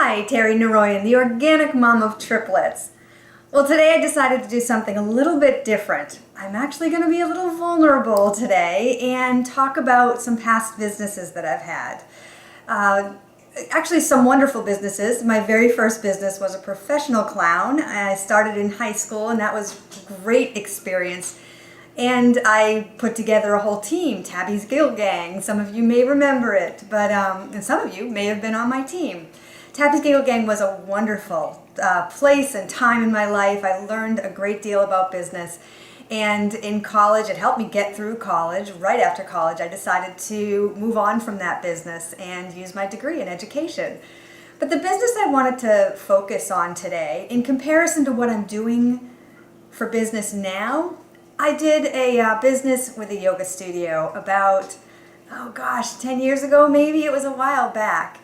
Hi, Terry Naroyan, the organic mom of triplets. Well, today I decided to do something a little bit different. I'm actually going to be a little vulnerable today and talk about some past businesses that I've had. Actually, some wonderful businesses. My very first business was a professional clown. I started in high school, and that was a great experience. And I put together a whole team, Tabby's Giggle Gang. Some of you may remember it, but and some of you may have been on my team. Tabby's Giggle Gang was a wonderful place and time in my life. I learned a great deal about business. And in college, it helped me get through college. Right after college, I decided to move on from that business and use my degree in education. But the business I wanted to focus on today, in comparison to what I'm doing for business now, I did a business with a yoga studio about, 10 years ago maybe. It was a while back.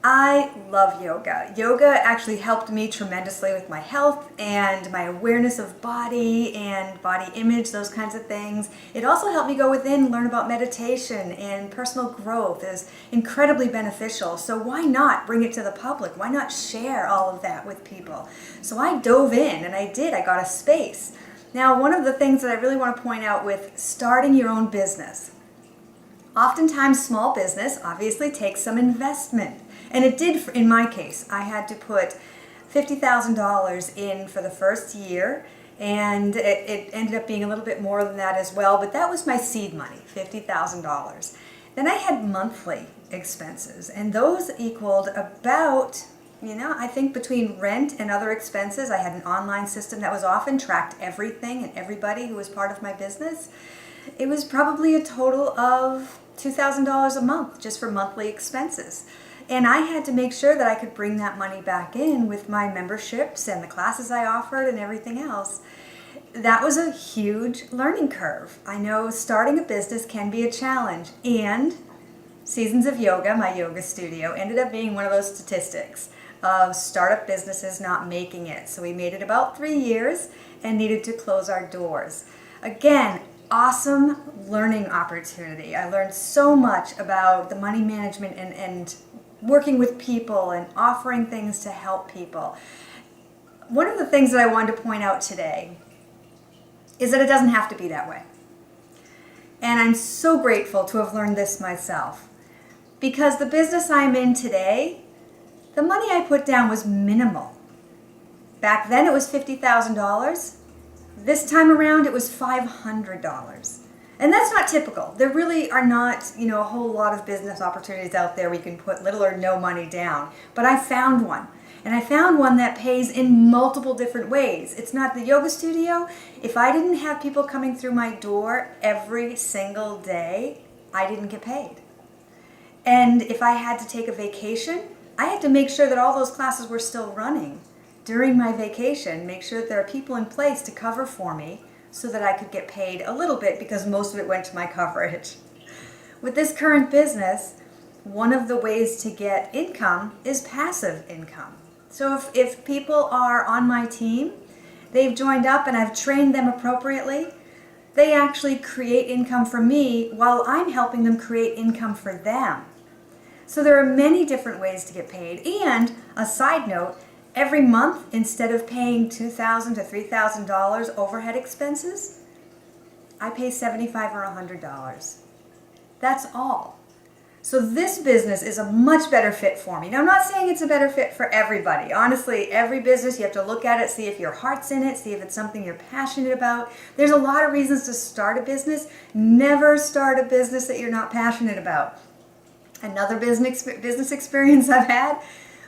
I love yoga. Yoga actually helped me tremendously with my health and my awareness of body and body image, those kinds of things. It also helped me go within, learn about meditation and personal growth. It is incredibly beneficial. So why not bring it to the public? Why not share all of that with people? So I dove in, and I did. I got a space. Now, one of the things that I really want to point out with starting your own business, oftentimes small business obviously takes some investment. And it did in my case. I had to put $50,000 in for the first year, and it ended up being a little bit more than that as well, but that was my seed money, $50,000. Then I had monthly expenses, and those equaled about, I think between rent and other expenses. I had an online system that was often tracked everything and everybody who was part of my business. It was probably a total of $2,000 a month just for monthly expenses. And I had to make sure that I could bring that money back in with my memberships and the classes I offered and everything else. That was a huge learning curve. I know starting a business can be a challenge, and Seasons of Yoga, my yoga studio, ended up being one of those statistics of startup businesses not making it. So we made it about 3 years and needed to close our doors. Again, awesome learning opportunity. I learned so much about the money management and working with people and offering things to help people. One of the things that I wanted to point out today is that it doesn't have to be that way. And I'm so grateful to have learned this myself, because the business I'm in today, the money I put down was minimal. Back then it was $50,000. This time around it was $500. And that's not typical. There really are not, a whole lot of business opportunities out there where you can put little or no money down. But I found one. And I found one that pays in multiple different ways. It's not the yoga studio. If I didn't have people coming through my door every single day, I didn't get paid. And if I had to take a vacation, I had to make sure that all those classes were still running during my vacation, make sure that there are people in place to cover for me, so that I could get paid a little bit, because most of it went to my coverage. With this current business, one of the ways to get income is passive income. So if people are on my team, they've joined up and I've trained them appropriately, they actually create income for me while I'm helping them create income for them. So there are many different ways to get paid. And a side note, every month, instead of paying $2,000 to $3,000 overhead expenses, I pay $75 or $100. That's all. So this business is a much better fit for me. Now, I'm not saying it's a better fit for everybody. Honestly, every business, you have to look at it, see if your heart's in it, see if it's something you're passionate about. There's a lot of reasons to start a business. Never start a business that you're not passionate about. Another business experience I've had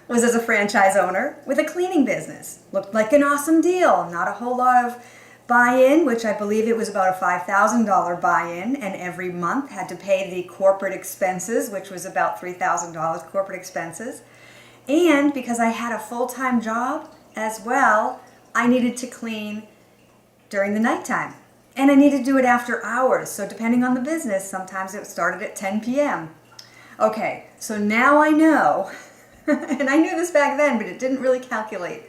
was as a franchise owner with a cleaning business. Looked like an awesome deal. Not a whole lot of buy-in, which I believe it was about a $5,000 buy-in, and every month had to pay the corporate expenses, which was about $3,000 corporate expenses. And because I had a full-time job as well, I needed to clean during the nighttime. And I needed to do it after hours. So depending on the business, sometimes it started at 10 p.m. Okay, so now I know, and I knew this back then, but it didn't really calculate.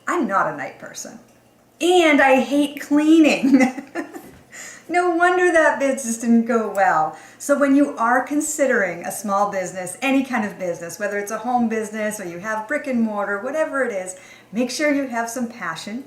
I'm not a night person. And I hate cleaning. No wonder that business didn't go well. So when you are considering a small business, any kind of business, whether it's a home business or you have brick and mortar, whatever it is, make sure you have some passion.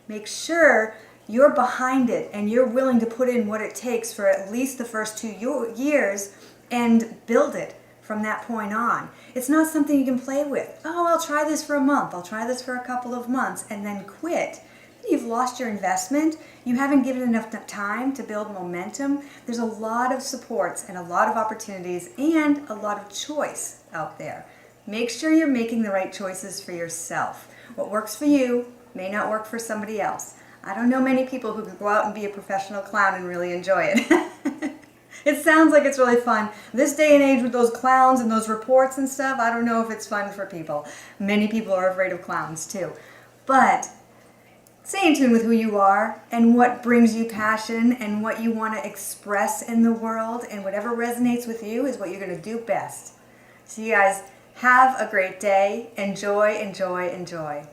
Make sure you're behind it and you're willing to put in what it takes for at least the first 2 years and build it from that point on. It's not something you can play with. Oh, I'll try this for a month. I'll try this for a couple of months and then quit. You've lost your investment. You haven't given enough time to build momentum. There's a lot of supports and a lot of opportunities and a lot of choice out there. Make sure you're making the right choices for yourself. What works for you may not work for somebody else. I don't know many people who could go out and be a professional clown and really enjoy it. It sounds like it's really fun. This day and age with those clowns and those reports and stuff, I don't know if it's fun for people. Many people are afraid of clowns too. But stay in tune with who you are and what brings you passion and what you want to express in the world, and whatever resonates with you is what you're going to do best. So you guys have a great day. Enjoy, enjoy, enjoy.